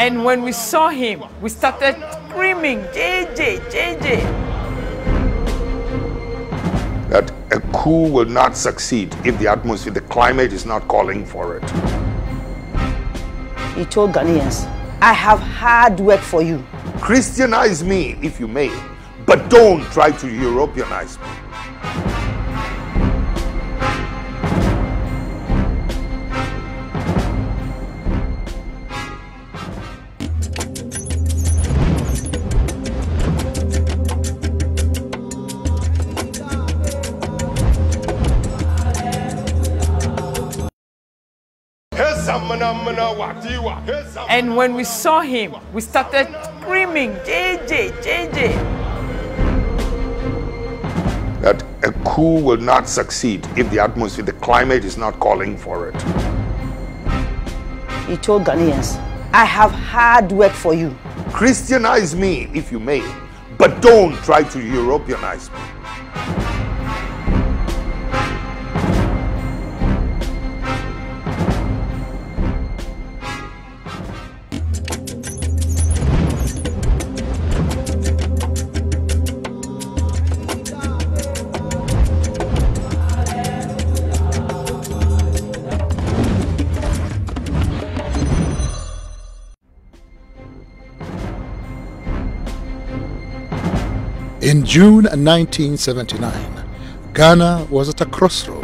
And when we saw him, we started screaming, JJ, JJ. That a coup will not succeed if the atmosphere, the climate is not calling for it. He told Ghanaians, I have hard work for you. Christianize me if you may, but don't try to Europeanize me. And when we saw him, we started screaming, JJ, JJ. That a coup will not succeed if the atmosphere, the climate is not calling for it. He told Ghanaians, I have hard work for you. Christianize me if you may, but don't try to Europeanize me. In June 1979, Ghana was at a crossroad.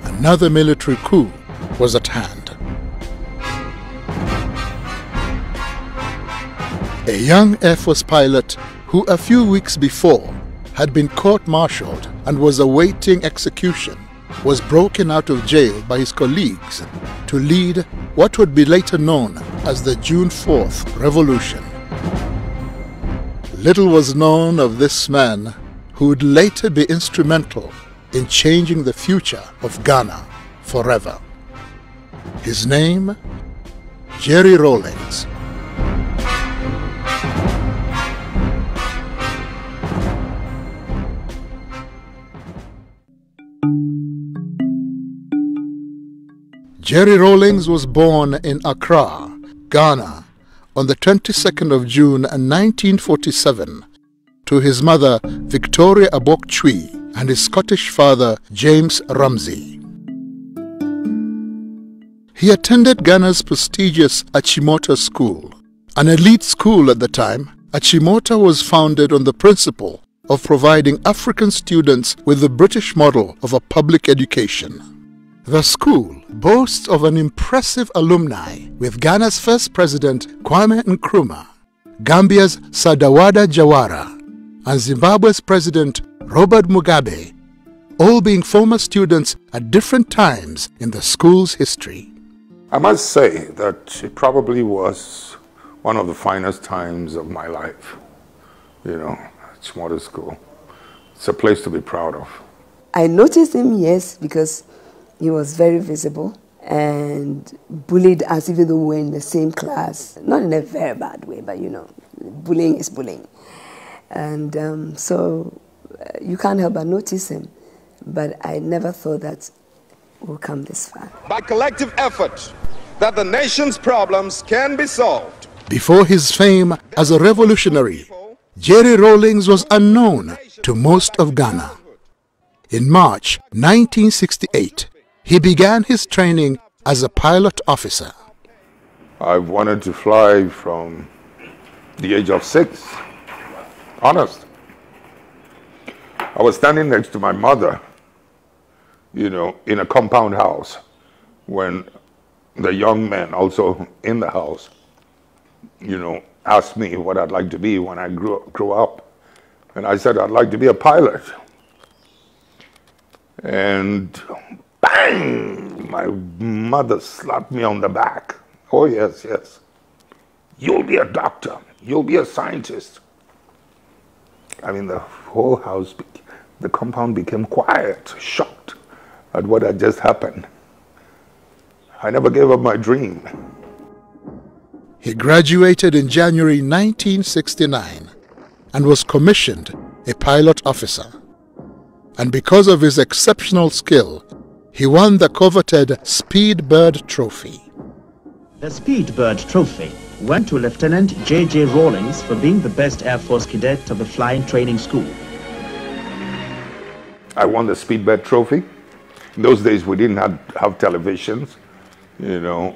Another military coup was at hand. A young Air Force pilot who a few weeks before had been court-martialed and was awaiting execution was broken out of jail by his colleagues to lead what would be later known as the June 4th Revolution. Little was known of this man who would later be instrumental in changing the future of Ghana forever. His name, Jerry Rawlings. Jerry Rawlings was born in Accra, Ghana, on the 22nd of June 1947 to his mother Victoria Abok-Chui and his Scottish father James Ramsey. He attended Ghana's prestigious Achimota School. An elite school at the time, Achimota was founded on the principle of providing African students with the British model of a public education. The school boasts of an impressive alumni with Ghana's first president Kwame Nkrumah, Gambia's Sadawada Jawara, and Zimbabwe's president Robert Mugabe, all being former students at different times in the school's history. I must say that it probably was one of the finest times of my life. You know, it's Achimota School. It's a place to be proud of. I noticed him, yes, because he was very visible and bullied us even though we were in the same class. Not in a very bad way, but you know, bullying is bullying. And so you can't help but notice him. But I never thought that we'll come this far. By collective effort, that the nation's problems can be solved. Before his fame as a revolutionary, Jerry Rawlings was unknown to most of Ghana. In March 1968, he began his training as a pilot officer. I've wanted to fly from the age of 6. Honest. I was standing next to my mother, you know, in a compound house when the young men also in the house, you know, asked me what I'd like to be when I grew up. And I said, I'd like to be a pilot. And bang! My mother slapped me on the back. Oh, yes, yes. You'll be a doctor. You'll be a scientist. I mean, the whole house, the compound became quiet, shocked at what had just happened. I never gave up my dream. He graduated in January 1969 and was commissioned a pilot officer. And because of his exceptional skill, he won the coveted Speedbird Trophy. The Speedbird Trophy went to Lieutenant J.J. Rawlings for being the best Air Force cadet of the flying training school. I won the Speedbird Trophy. In those days, we didn't have televisions. You know,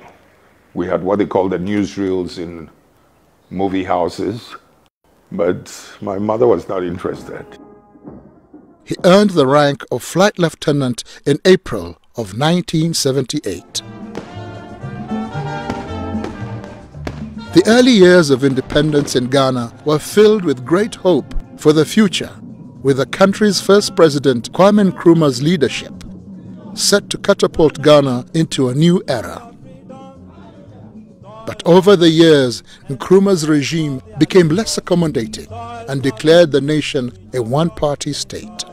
we had what they call the newsreels in movie houses. But my mother was not interested. He earned the rank of Flight Lieutenant in April of 1978. The early years of independence in Ghana were filled with great hope for the future, with the country's first president Kwame Nkrumah's leadership. set to catapult Ghana into a new era. But over the years, Nkrumah's regime became less accommodating and declared the nation a one-party state.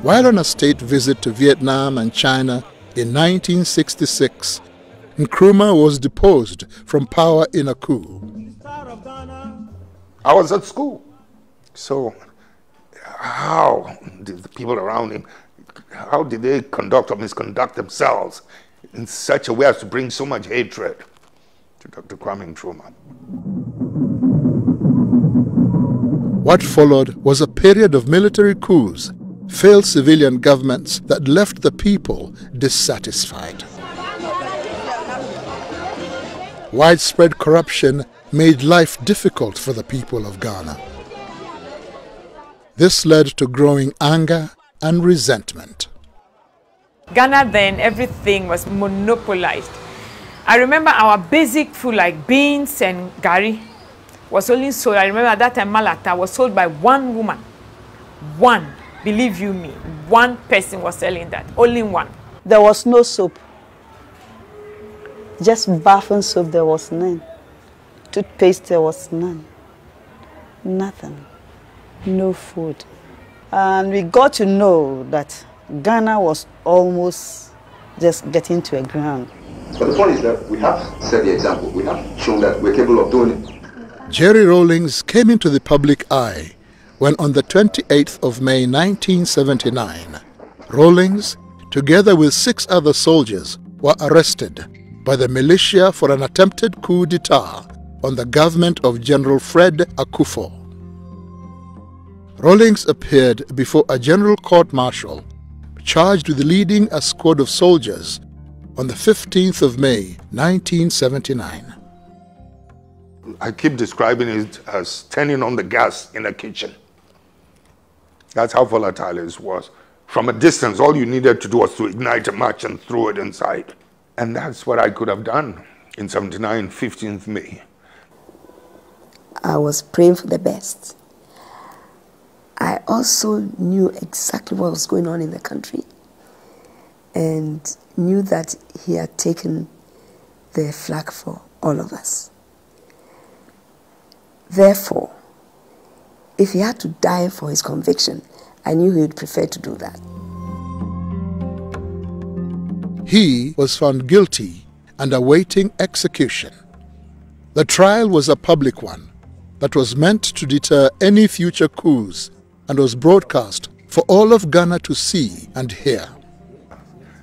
While on a state visit to Vietnam and China in 1966, Nkrumah was deposed from power in a coup. I was at school, so how did the people around him, how did they conduct or misconduct themselves in such a way as to bring so much hatred to Dr. Kwame Nkrumah? What followed was a period of military coups, failed civilian governments that left the people dissatisfied. Widespread corruption made life difficult for the people of Ghana. This led to growing anger and resentment. Ghana then, everything was monopolized. I remember our basic food like beans and gari was only sold. I remember at that time Malata was sold by one woman. One, believe you me, one person was selling that, only one. There was no soap. Just bathing soap, there was none. Toothpaste, there was none. Nothing. No food. And we got to know that Ghana was almost just getting to a ground. But the point is that we have set the example. We have shown that we're capable of doing it. Jerry Rawlings came into the public eye when on the 28th of May 1979, Rawlings, together with 6 other soldiers, were arrested by the militia for an attempted coup d'etat on the government of General Fred Akufo. Rawlings appeared before a general court-martial charged with leading a squad of soldiers on the 15th of May 1979. I keep describing it as turning on the gas in a kitchen. That's how volatile it was. From a distance, all you needed to do was to ignite a match and throw it inside. And that's what I could have done in 79, 15th May. I was praying for the best. I also knew exactly what was going on in the country and knew that he had taken the flag for all of us. Therefore, if he had to die for his conviction, I knew he would prefer to do that. He was found guilty and awaiting execution. The trial was a public one that was meant to deter any future coups and was broadcast for all of Ghana to see and hear.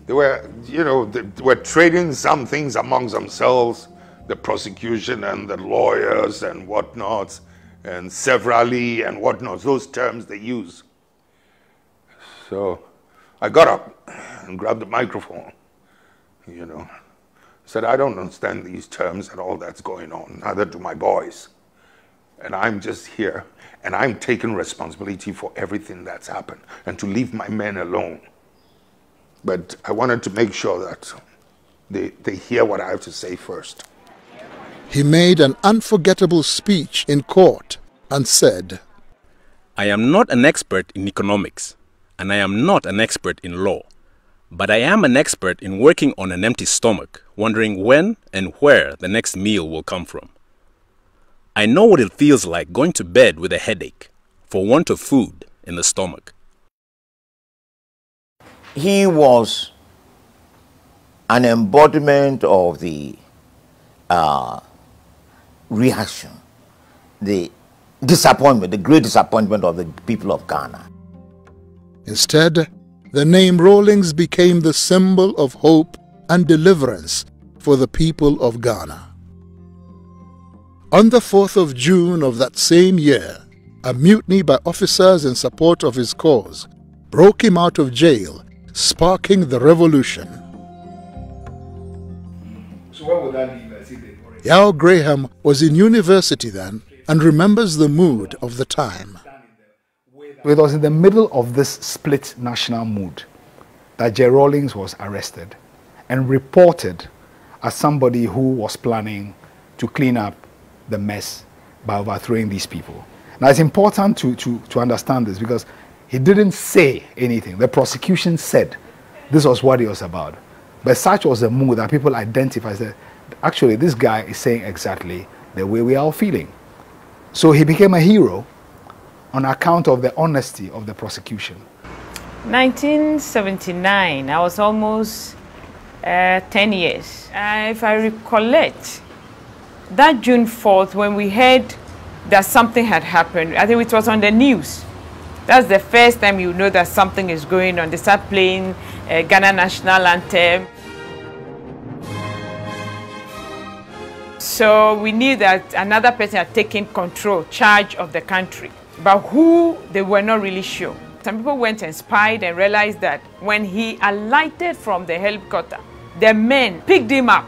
They were, they were trading some things amongst themselves, the prosecution and the lawyers and whatnots, and severally and whatnots, those terms they use. So I got up and grabbed the microphone, said, I don't understand these terms and all that's going on, neither do my boys. And I'm just here, and I'm taking responsibility for everything that's happened, and to leave my men alone. But I wanted to make sure that they hear what I have to say first. He made an unforgettable speech in court and said, I am not an expert in economics, and I am not an expert in law, but I am an expert in working on an empty stomach, wondering when and where the next meal will come from. I know what it feels like going to bed with a headache for want of food in the stomach. He was an embodiment of the reaction, the disappointment, the great disappointment of the people of Ghana. Instead, the name Rawlings became the symbol of hope and deliverance for the people of Ghana. On the 4th of June of that same year, a mutiny by officers in support of his cause broke him out of jail, sparking the revolution. So what would that leave us? Yao Graham was in university then and remembers the mood of the time. It was in the middle of this split national mood that Jerry Rawlings was arrested and reported as somebody who was planning to clean up the mess by overthrowing these people. Now it's important to understand this, because He didn't say anything. The prosecution said this was what it was about. But such was the mood that people identified that actually this guy is saying exactly the way we are all feeling. So he became a hero on account of the honesty of the prosecution. 1979, I was almost 10 years. If I recollect, that June 4th, when we heard that something had happened, I think it was on the news. That's the first time you know that something is going on. They start playing Ghana national anthem. So we knew that another person had taken charge of the country. But who, they were not really sure. Some people went and spied and realized that when he alighted from the helicopter, the men picked him up.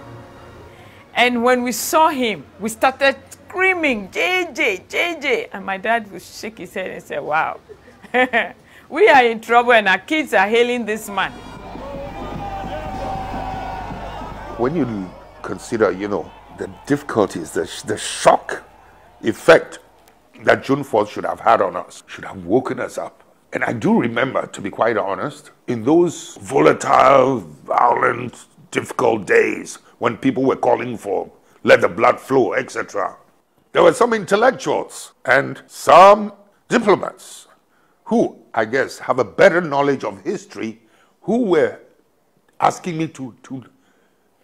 And when we saw him, we started screaming, JJ, JJ. And my dad would shake his head and say, wow, we are in trouble and our kids are hailing this man. When you consider, the difficulties, the shock effect that June 4th should have had on us, should have woken us up. And I do remember, to be quite honest, in those volatile, violent, difficult days when people were calling for let the blood flow, etc., there were some intellectuals and some diplomats who, I guess, have a better knowledge of history, who were asking me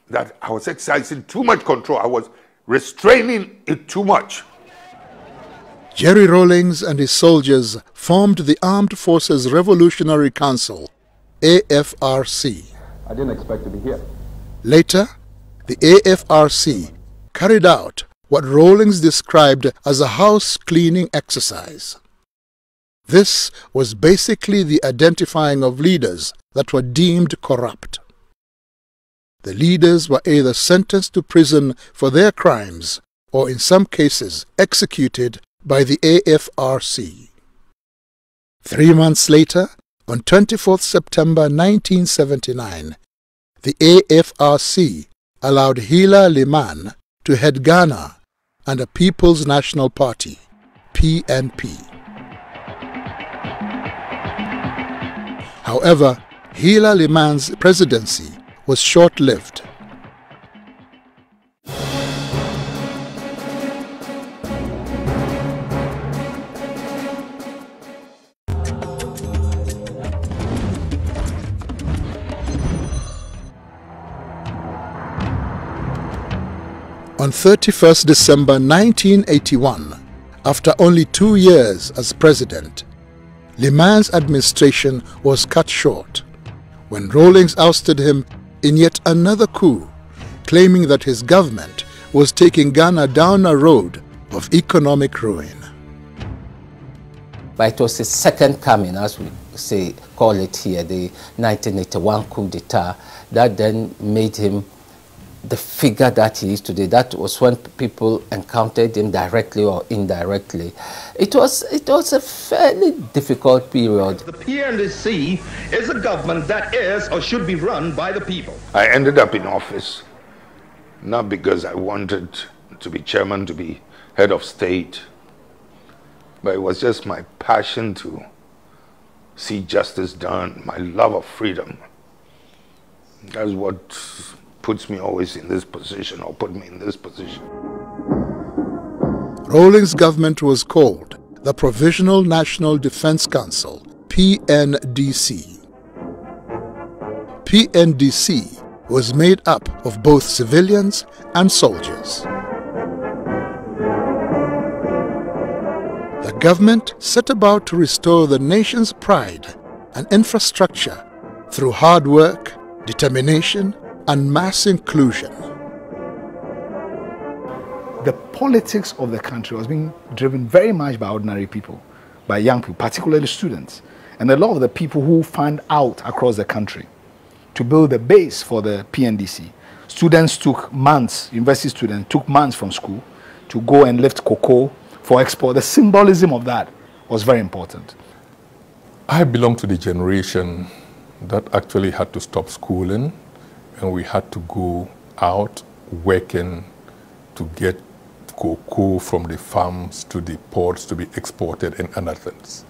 that I was exercising too much control. I was restraining it too much. Jerry Rawlings and his soldiers formed the Armed Forces Revolutionary Council, AFRC. I didn't expect to be here. Later, the AFRC carried out what Rawlings described as a house cleaning exercise. This was basically the identifying of leaders that were deemed corrupt. The leaders were either sentenced to prison for their crimes or in some cases executed by the AFRC. 3 months later, on 24th September 1979, the AFRC allowed Hila Liman to head Ghana and the People's National Party, PNP. However, Hila Liman's presidency was short-lived. On 31st December 1981, after only 2 years as president, Liman's administration was cut short when Rawlings ousted him in yet another coup, claiming that his government was taking Ghana down a road of economic ruin. But it was his second coming, as we call it here, the 1981 coup d'etat, that then made him the figure that he is today. That was when people encountered him directly or indirectly. It was a fairly difficult period. The PNDC is a government that is or should be run by the people. I ended up in office not because I wanted to be chairman, to be head of state, but it was just my passion to see justice done, my love of freedom. That's what puts me always in this position, or put me in this position. Rawlings' government was called the Provisional National Defense Council, PNDC. PNDC was made up of both civilians and soldiers. The government set about to restore the nation's pride and infrastructure through hard work, determination, and mass inclusion. The politics of the country was being driven very much by ordinary people, by young people, particularly students, and a lot of the people who fanned out across the country to build the base for the PNDC. Students took months, university students took months from school to go and lift cocoa for export. The symbolism of that was very important. I belong to the generation that actually had to stop schooling, and we had to go out working to get cocoa from the farms to the ports to be exported and other things.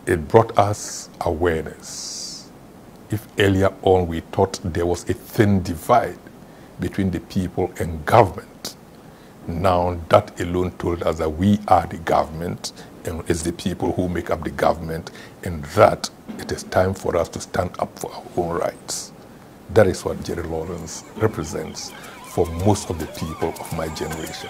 it brought us awareness. If earlier on we thought there was a thin divide between the people and government, now that alone told us that we are the government and it's the people who make up the government, and that it is time for us to stand up for our own rights. That is what Jerry Rawlings represents for most of the people of my generation.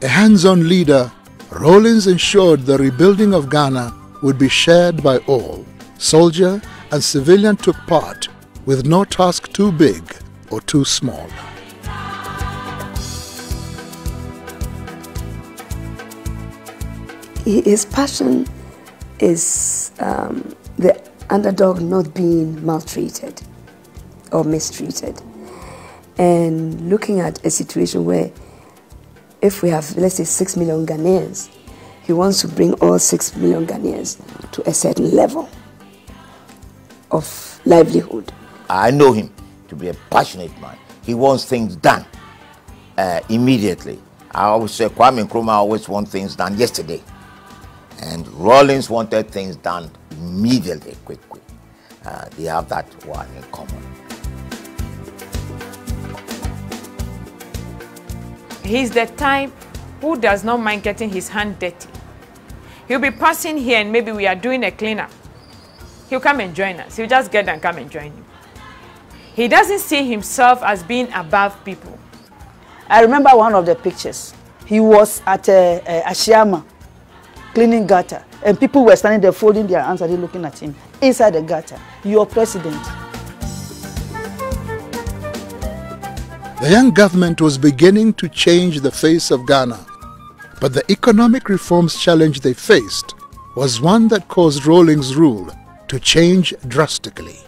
A hands-on leader, Rawlings ensured the rebuilding of Ghana would be shared by all. Soldier and civilian took part, with no task too big or too small. His passion is the underdog not being maltreated or mistreated, and looking at a situation where if we have, let's say, 6 million Ghanaians, he wants to bring all 6 million Ghanaians to a certain level of livelihood. I know him to be a passionate man. He wants things done immediately. I always say Kwame Nkrumah always wants things done yesterday. And Rawlings wanted things done immediately, quick. They have that one in common. He's the type who does not mind getting his hand dirty. He'll be passing here and maybe we are doing a cleanup. He'll come and join us. He'll just get and come and join you. He doesn't see himself as being above people. I remember one of the pictures. He was at Ashiama, cleaning gutter, and people were standing there folding their hands and looking at him inside the gutter. Your president. The young government was beginning to change the face of Ghana, but the economic reforms challenge they faced was one that caused Rawlings' rule to change drastically.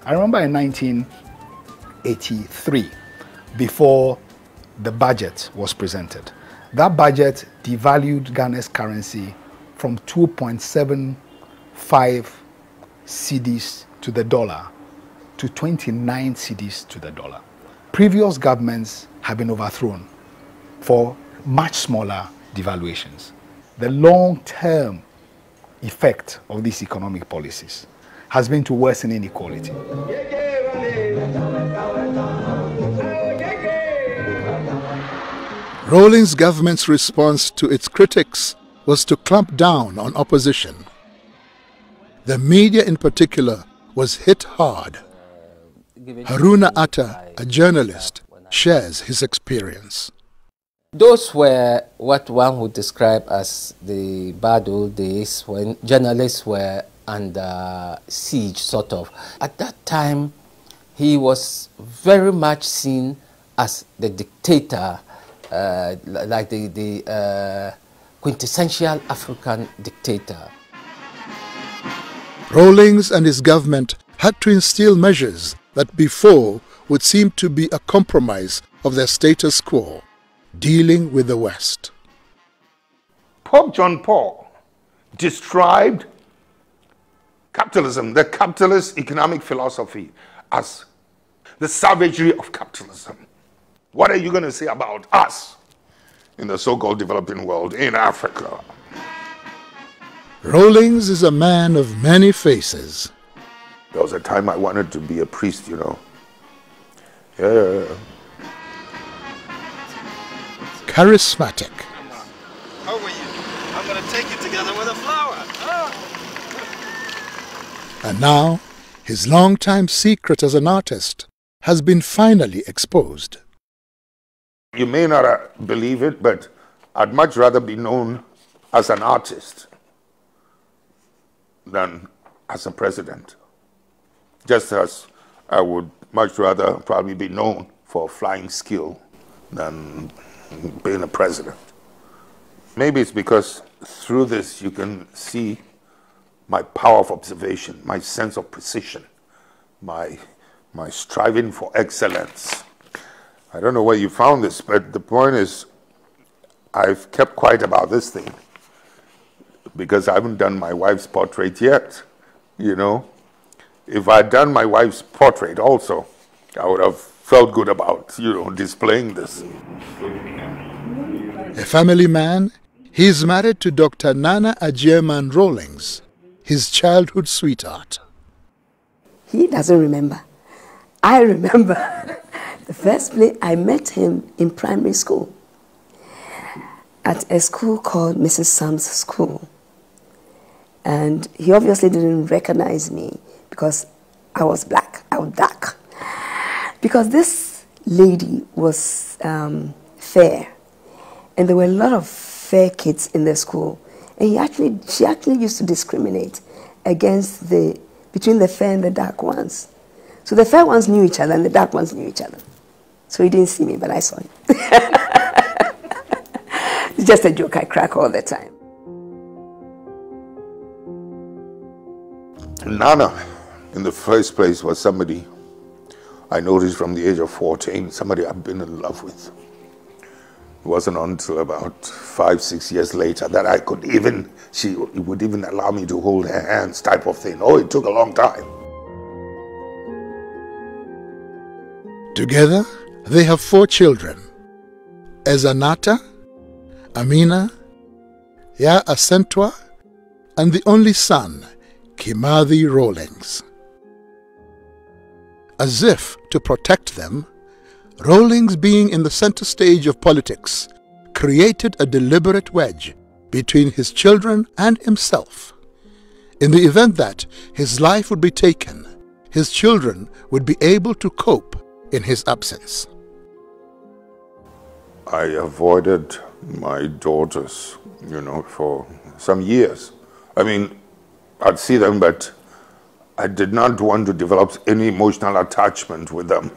I remember in 1983, before the budget was presented, that budget devalued Ghana's currency from 2.75 cedis to the dollar to 29 cedis to the dollar. Previous governments have been overthrown for much smaller devaluations. The long-term effect of these economic policies has been to worsen inequality. Rawlings' government's response to its critics was to clamp down on opposition. The media in particular was hit hard. Haruna Atta, a journalist, shares his experience. Those were what one would describe as the bad old days when journalists were under siege, sort of. At that time, he was very much seen as the dictator, like the quintessential African dictator. Rawlings and his government had to instill measures that before would seem to be a compromise of their status quo, dealing with the West. Pope John Paul described capitalism, the capitalist economic philosophy, as the savagery of capitalism. What are you going to say about us in the so-called developing world, in Africa? Rawlings is a man of many faces. There was a time I wanted to be a priest, you know. Yeah. Charismatic. How are you? I'm going to take you together with a flower. And now, his long-time secret as an artist has been finally exposed. You may not believe it, but I'd much rather be known as an artist than as a president. Just as I would much rather probably be known for flying skill than being a president. Maybe it's because through this you can see my power of observation, my sense of precision, my striving for excellence. I don't know where you found this, but the point is I've kept quiet about this thing because I haven't done my wife's portrait yet, you know. If I had done my wife's portrait also, I would have felt good about, displaying this. A family man, he is married to Dr. Nana Agyemang Rawlings, his childhood sweetheart. He doesn't remember. I remember the first place I met him in primary school at a school called Mrs. Sam's School. And he obviously didn't recognize me because I was black, I was dark. Because this lady was fair, and there were a lot of fair kids in the school. And she actually used to discriminate between the fair and the dark ones. So the fair ones knew each other and the dark ones knew each other. So he didn't see me, but I saw him. It's just a joke I crack all the time. Nana, in the first place, was somebody I noticed from the age of 14, somebody I've been in love with. It wasn't until about 5, 6 years later that she would even allow me to hold her hands, type of thing. Oh, it took a long time. Together, they have 4 children: Ezanata, Amina, Ya Asentwa, and the only son, Kimathi Rawlings. As if to protect them, Rawlings, being in the center stage of politics, created a deliberate wedge between his children and himself. In the event that his life would be taken, his children would be able to cope in his absence. I avoided my daughters, for some years. I mean, I'd see them, but I did not want to develop any emotional attachment with them.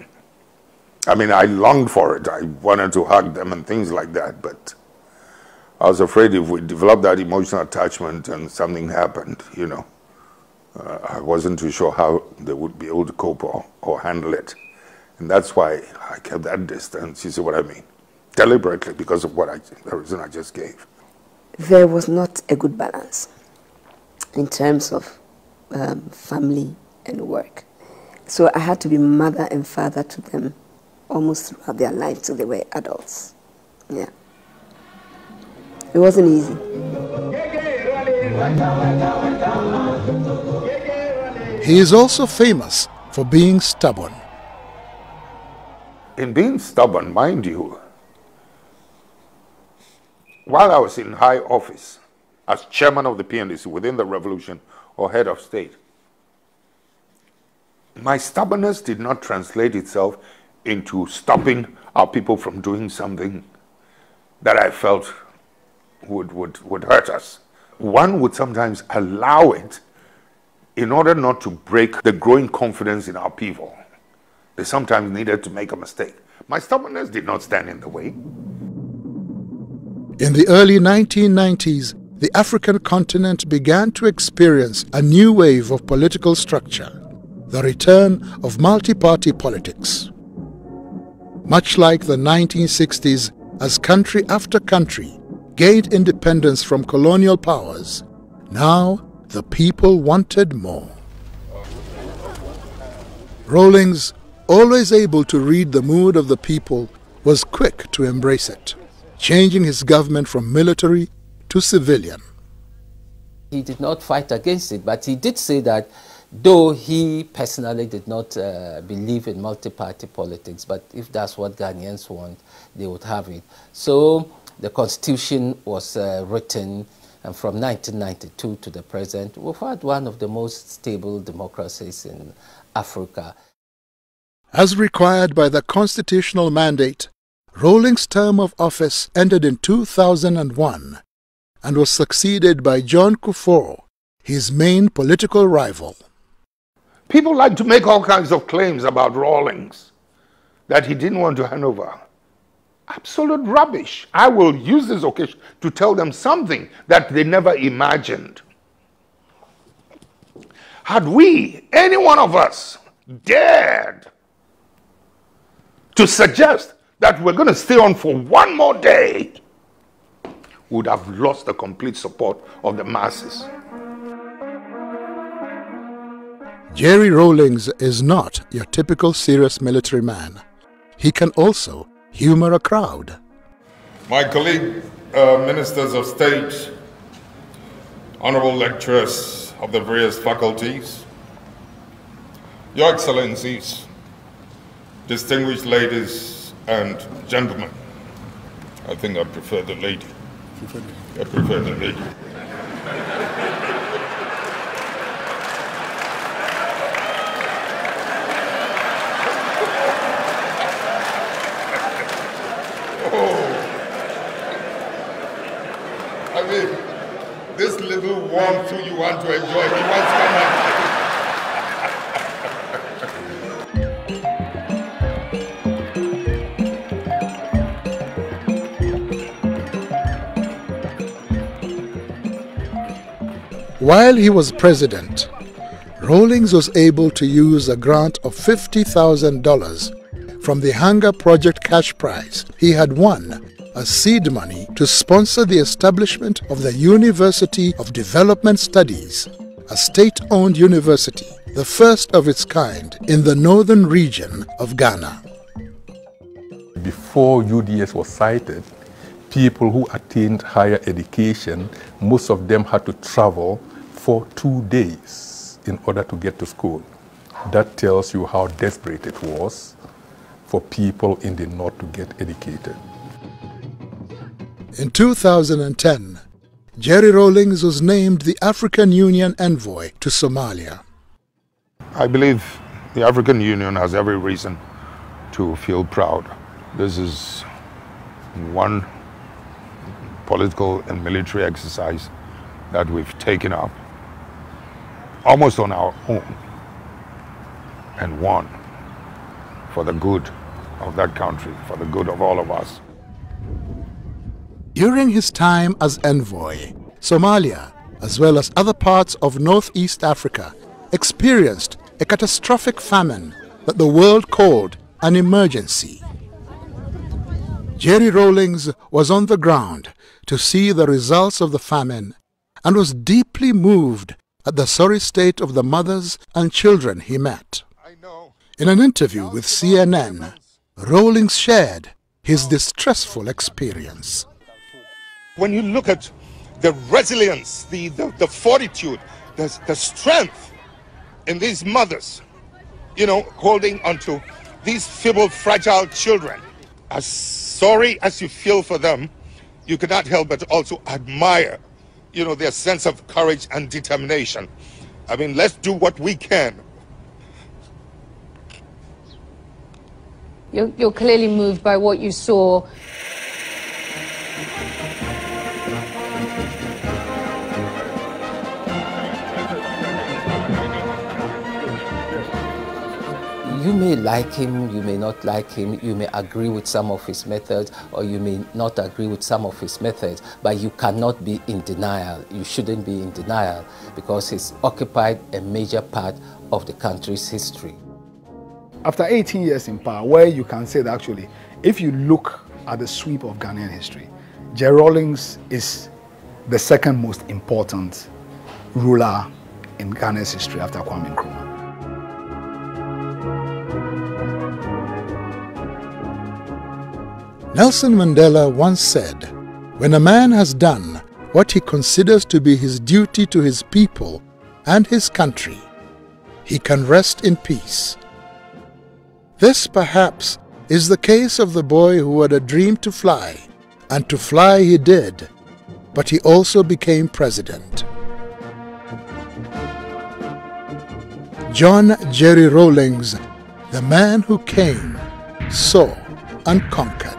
I mean, I longed for it. I wanted to hug them and things like that, but I was afraid if we developed that emotional attachment and something happened, I wasn't too sure how they would be able to cope or handle it. And that's why I kept that distance. You see what I mean? Deliberately, because of the reason I just gave. There was not a good balance in terms of family and work. So I had to be mother and father to them almost throughout their life till they were adults. Yeah. It wasn't easy. He is also famous for being stubborn. In being stubborn, mind you, while I was in high office as chairman of the PNDC within the revolution or head of state, my stubbornness did not translate itself into stopping our people from doing something that I felt would hurt us. One would sometimes allow it in order not to break the growing confidence in our people. They sometimes needed to make a mistake. My stubbornness did not stand in the way. In the early 1990s, the African continent began to experience a new wave of political structure, the return of multi-party politics. Much like the 1960s, as country after country gained independence from colonial powers, now the people wanted more. Rawlings, always able to read the mood of the people, was quick to embrace it, changing his government from military to civilian. He did not fight against it, but he did say that though he personally did not believe in multi-party politics, but if that's what Ghanaians want, they would have it. So the constitution was written, and from 1992 to the present, we've had one of the most stable democracies in Africa. As required by the constitutional mandate, Rawlings' term of office ended in 2001 and was succeeded by John Kufuor, his main political rival. People like to make all kinds of claims about Rawlings, that he didn't want to hand over. Absolute rubbish. I will use this occasion to tell them something that they never imagined. Had we, any one of us, dared to suggest that we're going to stay on for one more day, we would have lost the complete support of the masses. Jerry Rawlings is not your typical serious military man, he can also humor a crowd. My colleague, ministers of state, honorable lecturers of the various faculties, your excellencies, distinguished ladies and gentlemen. I think I prefer the lady. I prefer the lady. I mean, this little warm food you want to enjoy, you want to come and While he was president, Rawlings was able to use a grant of $50,000 from the Hunger Project cash prize he had won as seed money to sponsor the establishment of the University of Development Studies, a state-owned university, the first of its kind in the northern region of Ghana. Before UDS was cited, people who attained higher education, most of them had to travel for 2 days in order to get to school. That tells you how desperate it was for people in the north to get educated. In 2010, Jerry Rawlings was named the African Union envoy to Somalia. I believe the African Union has every reason to feel proud. This is one political and military exercise that we've taken up almost on our own and won for the good of that country, for the good of all of us. During his time as envoy, Somalia, as well as other parts of Northeast Africa, experienced a catastrophic famine that the world called an emergency. Jerry Rawlings was on the ground to see the results of the famine and was deeply moved at the sorry state of the mothers and children he met. In an interview with CNN, Rawlings shared his distressful experience. When you look at the resilience, the fortitude, the strength in these mothers, you know, holding onto these feeble, fragile children, as sorry as you feel for them, you cannot help but also admire, you know, their sense of courage and determination. I mean, let's do what we can. You're clearly moved by what you saw. You may like him, you may not like him, you may agree with some of his methods, or you may not agree with some of his methods, but you cannot be in denial. You shouldn't be in denial because he's occupied a major part of the country's history. After 18 years in power, where you can say that actually, if you look at the sweep of Ghanaian history, Jerry Rawlings is the second most important ruler in Ghana's history after Kwame Nkrumah. Nelson Mandela once said, "When a man has done what he considers to be his duty to his people and his country, he can rest in peace." This, perhaps, is the case of the boy who had a dream to fly, and to fly he did, but he also became president. John Jerry Rawlings, the man who came, saw, and conquered.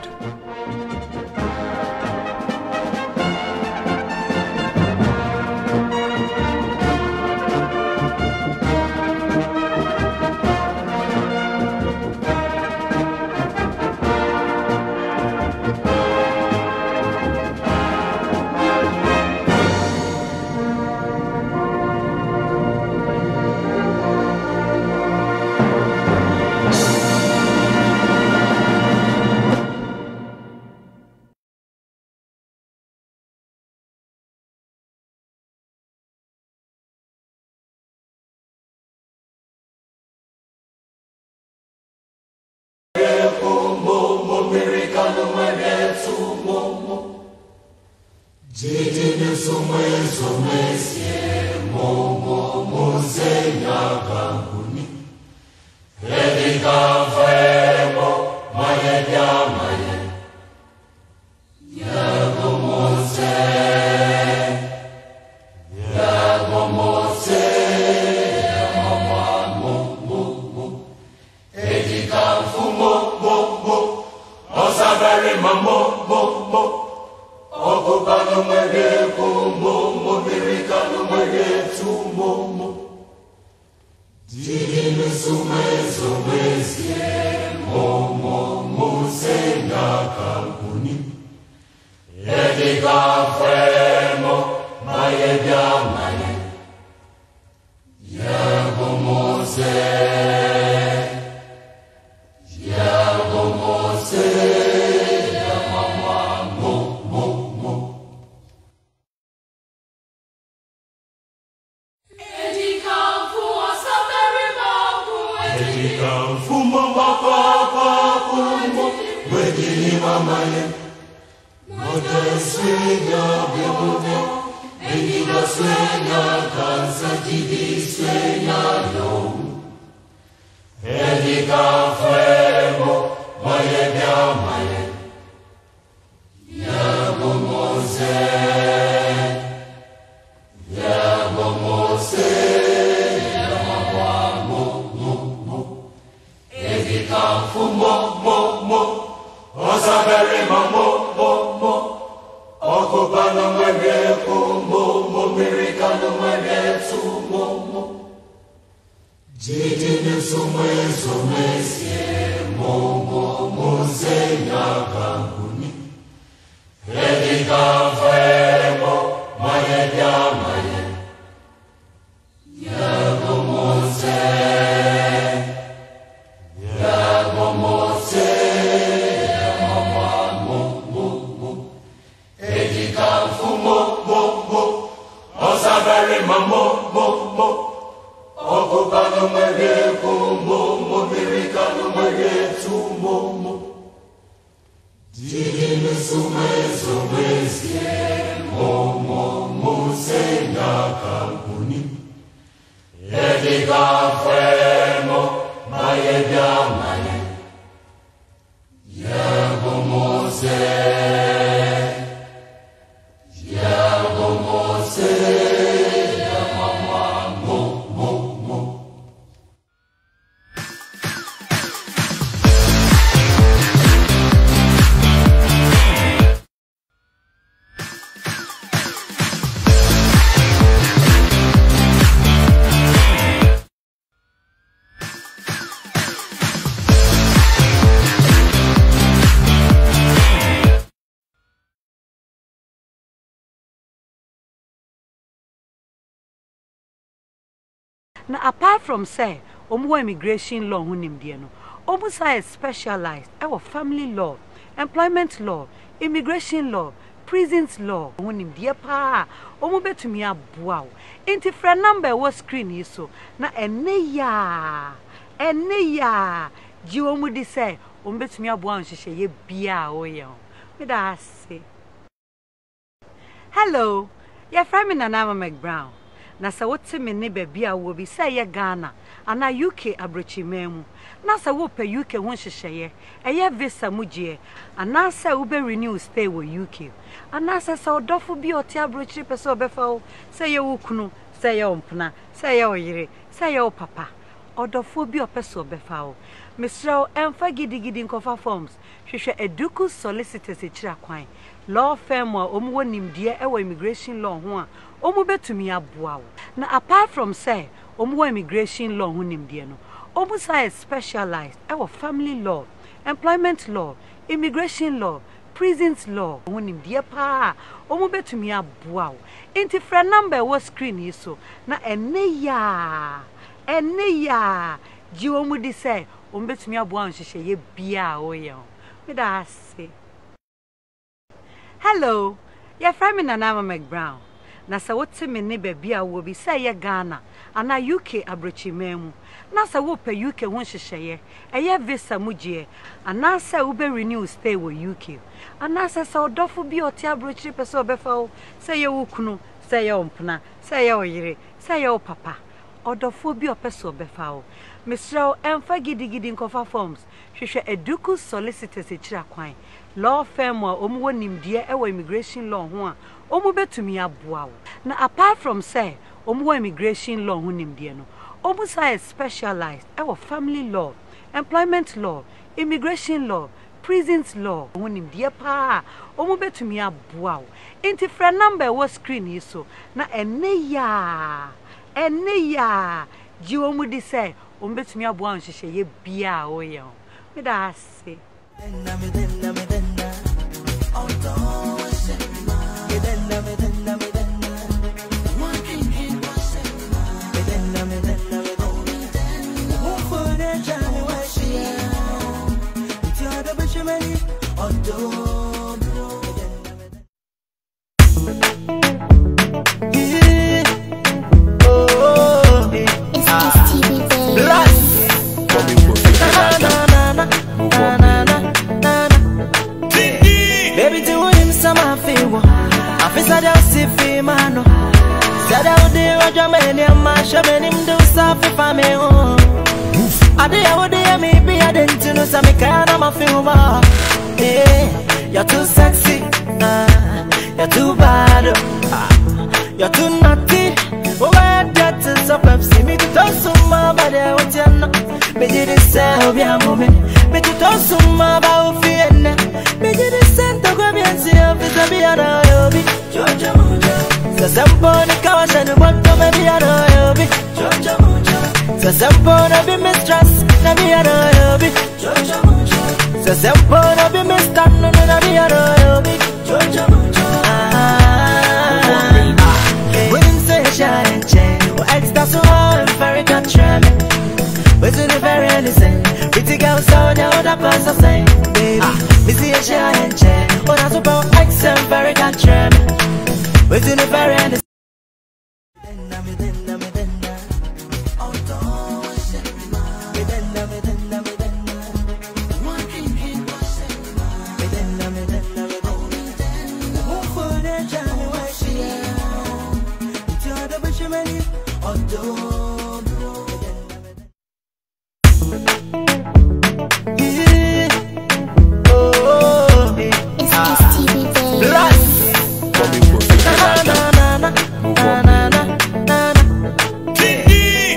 Now, apart from say, immigration law, almost is specialized. Our family law, employment law, immigration law, prisons law. Dear pa, to me a wow. Ain't friend number was screen is so. Na eneya, Jiomudi say, to me a wow, she say, ye bia o yo. Me da say. Hello, your friend me Nana McBrown. Na sa wote me ne bebia wo bi say ye Ghana ana UK abrochi memu na sa wo pe UK ho hyehyeye eye visa mugye ana sa wo be renew stay wo UK ana sa odofo bi oti abrochi pese obefa wo say ye wo kunu say ye ompna say ye oyire say ye papa odofo bi opese obefa wo mesraw emfa gidigidi nkofa forms hwehwe eduku solicitors ekira kwan law firm wa omwo nimdie ewa immigration law ho a betumi aboa. Na apart from say immigration law ho nimdie no is specialized our family law, employment law, immigration law, prisons law ho nimdie pa betumi aboa. Inti friend number was screen yi so na eneya jiomudi say betumi aboa nhyehyɛ ye bia o ye me da say. Hello, your friend me Nana McBrown. na sa wote me ne baby a wo bi say ye Ghana ana UK abrochimemu na sa wo pe UK won hyehyeye eye visa mugye ana sa wo be renew stay wo UK ana sa odofo bi oti abrochiri pese obefa wo say ye wo kunu say ye ompna say ye oyire say ye papa odofo bi opese obefa wo Mr. Emfa gidigidi nkofa forms hwehwe eduku solicitors ekira kwan law firm a omu nimdie ewa immigration law ho a omu betumi aboa wo na apart from say omu immigration law ho nimdie no omu say specialized ewa family law, employment law, immigration law, prisons law ho nimdie pa omu betumi aboa wo enti fra number wo screen yi so na ene ya ji omu di say betumi aboa nhyehyɛ ye bia o ye ho me da ase Baby, do him some favor. I feel sad as if he man. Said out there, Roger, many a mash, many do something for me. I did what they maybe I didn't know some kind of my film. Hey, you're too sexy, you're too bad, you're too naughty. Oh, I got to stop see me to talk some more about what you're not. Me did it say, be a moment. Me to talk some more about fear. Me did it send to go and see if it's a be a hobby. Georgia Muja. So some pony cars and what to me be a hobby. Georgia Muja. So some pony be mistrust, na be a hobby. Georgia Muja. So some pony be mistrust, na be a hobby. Georgia Muja. Women say shine, well, extra so hard, very country. But to the very innocent, pretty girls so they would have passed the same, baby. Me see a shine, oh, that's about accent, very country. But to the very innocent.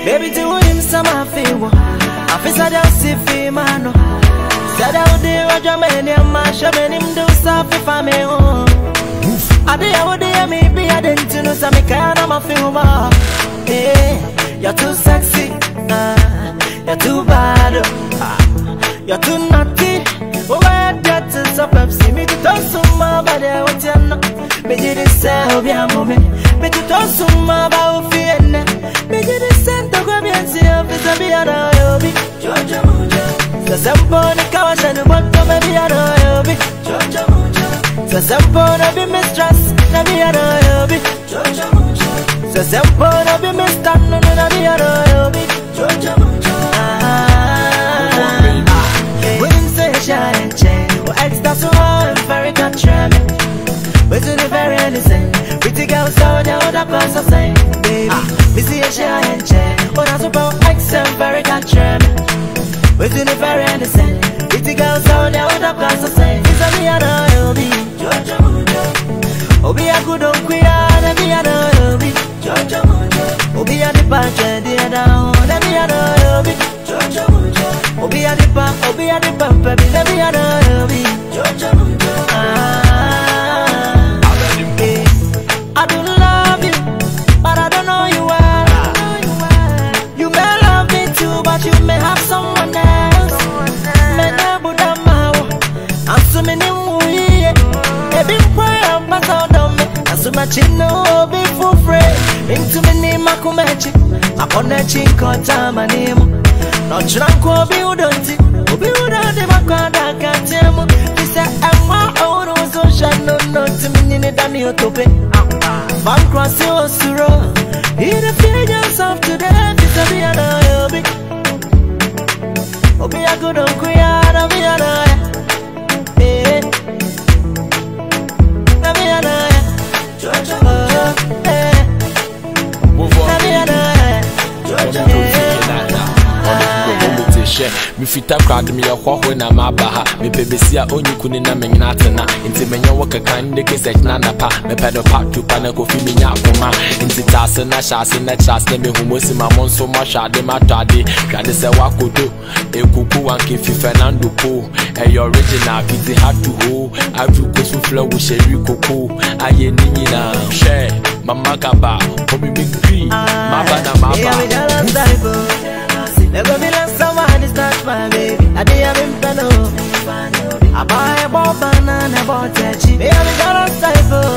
Baby, do him some favor. I feel sad as if he man. Said out there, Roger, many a mash, many do something for me. I did what they maybe I didn't know some kind of my film. Hey, you're too sexy, you're too bad, you're too naughty. Oh, I got to stop see me to talk some more about what you're not. Me did it say, be a moment. Me to talk some more about fear. Me did it send to go and see if it's a be a hobby. Georgia Muja. So some pony cars and what to me be a hobby. Georgia Muja. So some pony be mistrust, na be a hobby. Georgia Muja. So some pony be mistrust, na be a hobby. Georgia Muja. Women say shine, well, extra so hard, very country. But to the very innocent, pretty girls so they would have passed the same, baby. Me see a shine, oh, that's about accent, very country. But to the very innocent, pretty girls so they would have passed the same. It's a me and hobby, Georgia Muja. Oh, be a good on queer, and be a hobby, Georgia Muja. Oh, be a the punch, and the other, and be a hobby, Georgia Muja. Oh, be a the pump, oh, be a the pump, and be a hobby, Georgia Muja. I do love you, but I don't know you well. You may love me too, but you may have someone else. Me never done my I'm so many way. Every prayer pass out on me. I'm so much in no be for free. Into me name I come at you. I connect you time my name. Not drunk or be udonti. Be udonti makanda can't tell me. This I'm my own social no to me in the damn you to pay. Van cross your suro. In the figures of today, it's a be an Obi a good on Kuyana, be an eh. Be an Georgia, eh. Move on. Be an me fita crowd me a hwahwe na mabaha me bebesia onyukuni na menyatena nti menye woka kan de keset na napa me pedo part to pana ko fi minya akoma nti tase na shase na chase me humosi ma monso ma shade ma tade hwade se wakodo ekuku wanke fi Fernando po e original pizzy hard to ho aju ko su flow wo sheri koko aye ninyi na share mama kaba ko mi big green maba na maba never be less someone is not my baby. I did have him fellow. I buy a ball banana, bought a cheap. I have a dollar cypher.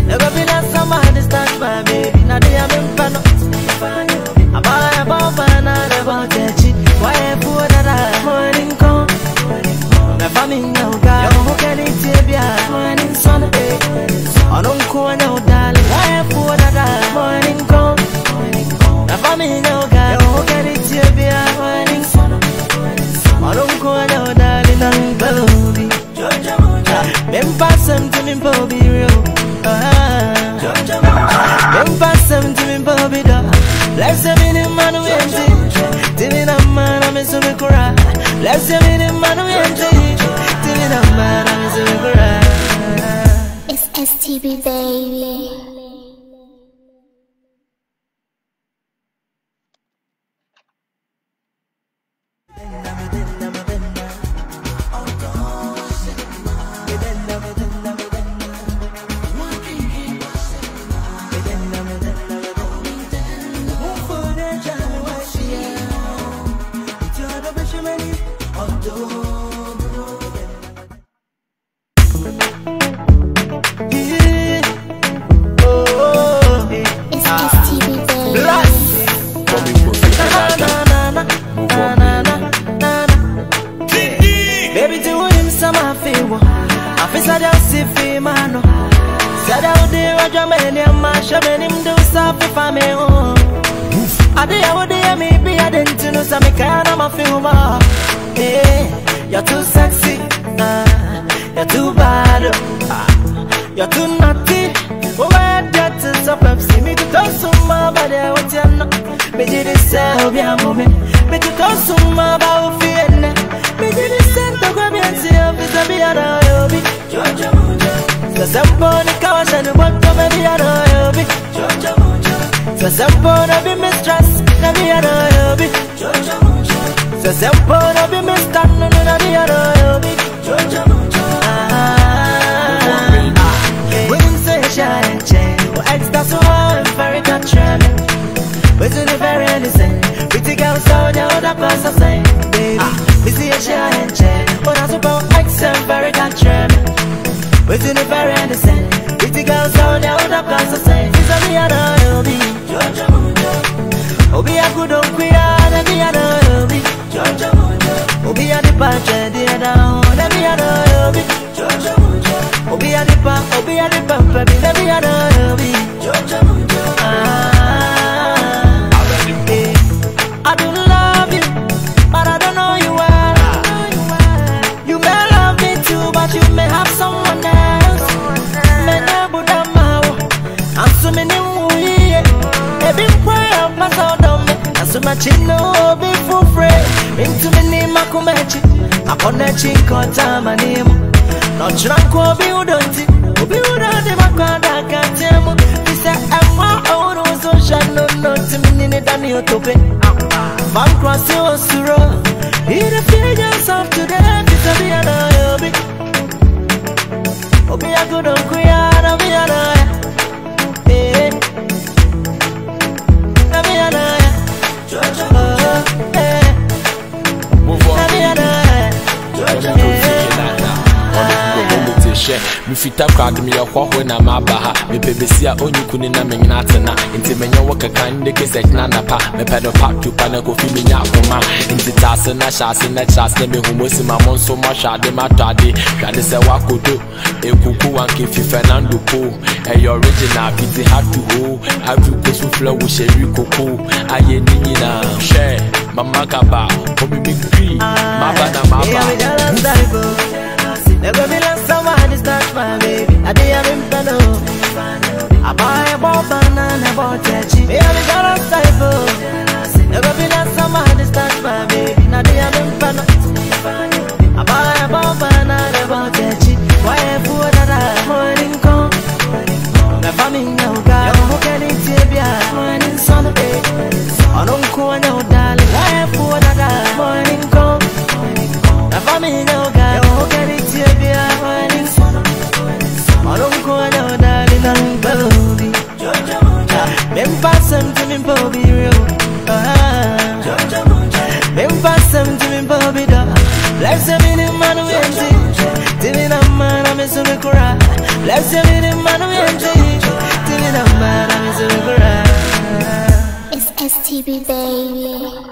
Never be less someone is not my baby. I did have him fellow. I buy a ball banana, bought a cheap. Why a poor that I morning come? My family no guy. Who can eat it? Morning sun. I don't call no darling. Why a poor that I morning come? My family no guy. Who can eat it? I don't go down, darling, I'm baby. Them pass them to me, baby, real. Them pass them to me, baby, dog. Bless them in the man who empty. Till in a man, I'm so me cry. Bless them in the man who empty. Till in a man, I'm so me cry. It's STB, baby. You're too sexy, you're too bad, you're too naughty. Why that is so Pepsi? Me to talk so much about it, what you know? Me did it say, be a moment. Me to talk so much about feeling. Me did it say, to go and see if it's a be a hobby. Georgia Muja, so somebody cash and what to be a hobby. Georgia Muja, so somebody be mistress, to be a hobby. Georgia Muja, so somebody be mistress, to be a hobby. Georgia Muja, when you say shine, well, extra so very country. But to the very innocent, pretty girls down the other class of say, baby, we see a shine, but I suppose extra very country. But to the very innocent, pretty girls down the other class of say, it's a me and hobby. Georgia Muja, Obi a good on queer, and me and hobby. Georgia Muja, Obi a the punch, and the other, and me and hobby. Georgia Muja, Obi a the pump, Obi a the pump, and me and hobby. Georgia Muja, I don't love you, but I don't know you well. You may love me too, but you may have someone else. I'm so many movies. Every prayer of my soul don't make. I'm so much in no be for free. Into me name I come at you. I connect you in time my name. Not drunk or be udonti. Be udonti my God I can't tell you. This I'm my own social no to me in the new topic. Van cross your suro. In the figures of today, it's a be an hobby. Obi a good on Kuyana, be an eh. Be an Georgia, eh. Move on. Be an Georgia, share. Me fit up crowd me a whore na mabaha. Me pebesia only kuni na menatena. Inti menya waka kande kese na pa. Me pedo part to pana go fi me nyakoma. Inti tase na shase na chase me humosi ma monso ma shade ma tade. Shade se wakodo. Ekuku wanke fi Fernando Po. Hey original piti hard to hold. Every place we flow with sherry coco. Aye nini na share. Mama kaba, obi big tree. Maba na maba. Never be like somebody touch my baby. I did have him pano. I buy a bomb banana, bought a cheap. Me have a dollar typo. Never be like somebody touch my baby. I did have him pano. I buy a bomb banana, bought a cheap. Why a food that I morning come? The family now got who can it be a morning Sunday. I don't call no darling. Why a food that I morning come? The family now got who can it be a morning Sunday. I don't call no darling, baby. Them pass them to me, Bobby, real. Them pass them to me, Bobby, da. Let's have it in man, we ain't till in a man, I'm so cry. Let's have it in man, we ain't till in a man, I'm so cry. It's STB, baby.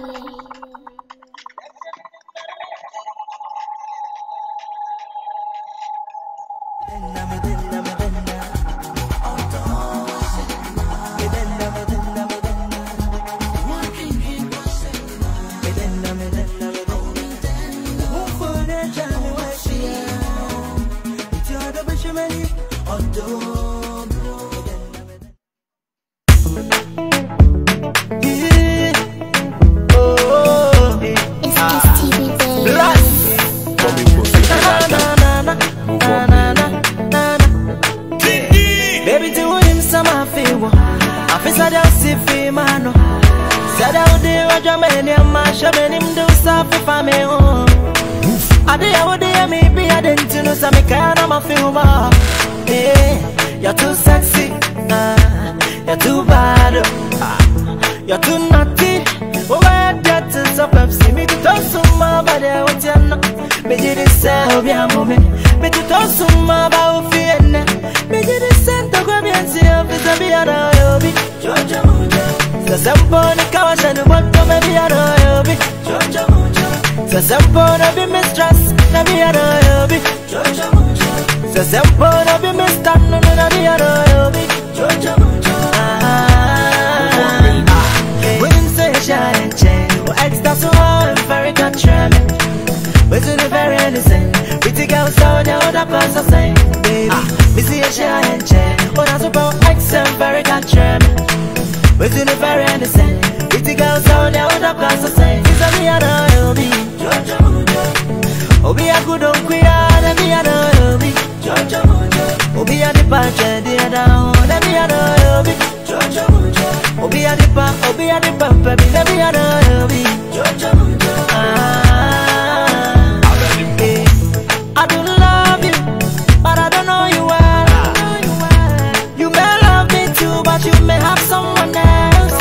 You're too sexy, you're too bad, you're too naughty. Oh, I get to stop up, see me to talk some more about it. What you know? Me did it say, be a moment. Me to talk some more about fear. Me did it send to go and see if it's a be a hobby. Georgia Mujo, the sample the couch and the bottom of the hobby. Georgia Mujo, the sample of the mistress, the be a hobby. Georgia Mujo, the sample of the mistress, no, no, be a hobby. Georgia Mujo, women say shine, well, extra so hard, very country. We're to the very innocent. Pretty girls down there, what that cause I say, baby. Me see a shine, well, that's about excellent, very country. We're to the very innocent. Pretty girls down there, what that cause I say, it's a me and I'll be Georgia Mujo. Oh, be a good on queer, and me and I'll be Georgia Mujo. Oh, be a departure, dear down, and me and I'll be Georgia Mujo. Oh, be a departure, baby, and me and I'll be Georgia Mujo. I do love you, but I don't know you well. You may love me too, but you may have someone else.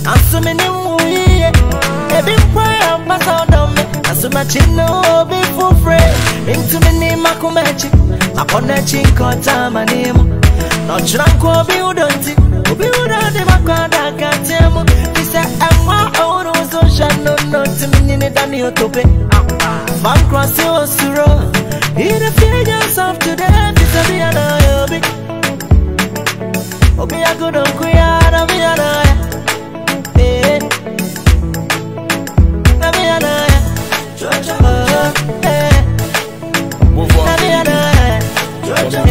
I'm so many movies. Every prayer pass out on me. I'm so much in no be for free. Into me name I come at you. I put that chink on time my name. Not drunk or be udonti. Be udonti my God I can't tell you. He said I'm my own so shall no to me in the Daniel Tope. Man cross your suro. In the figures of today, this will be an hobby. Oh, be a good on queer, I'll be an eye. I'll be an eye. Georgia, move on. I'll be an eye. Georgia,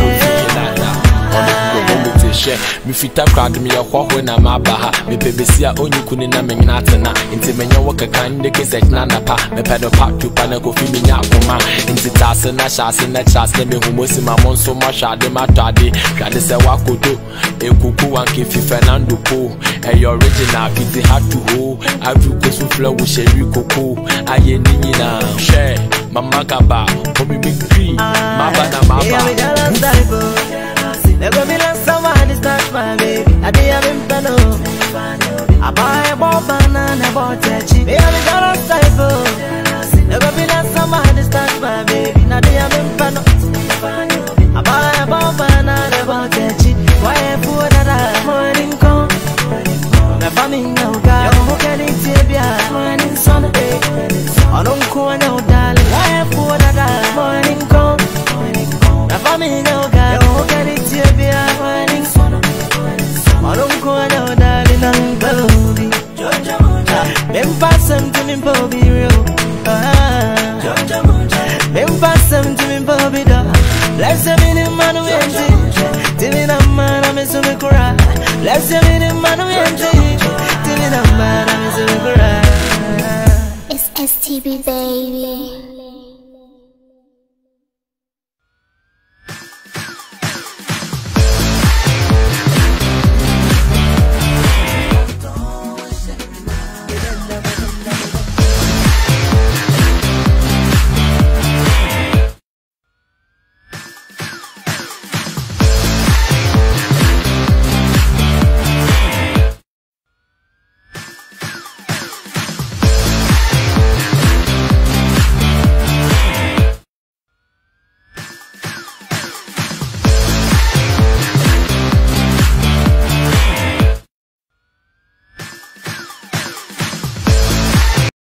me fit up crowd me a whore na mabaha. Me pebesia only kuni na menatena. Inti menya waka kande kese na pa. Me pedo part to pana go fi me nyakoma. Inti tase na shase na chase me humosi ma monso ma shade ma tade. Shade se wakodo. Ekuku wanke fi Fernando Po. Hey original piti hard to hold. Every place we flow with sherry coco. Aye nini na share. Mama kaba, obi big tree. Maba na maba. Never be like somebody touch my baby. I did have him pano. I buy a bomb banana, bought a cheap. Me have a dollar typo. Never be like somebody touch my baby. I did me no guy. Oh, can it be a warning? I don't go out, darling, and baby. Them pass them to me, baby, real. Them pass them to me, baby, da. Let's say me the man who ain't it. Till in a man, I'm so me cry. Let's say me the man who ain't it. Till in a man, I'm so me cry. It's STB, baby.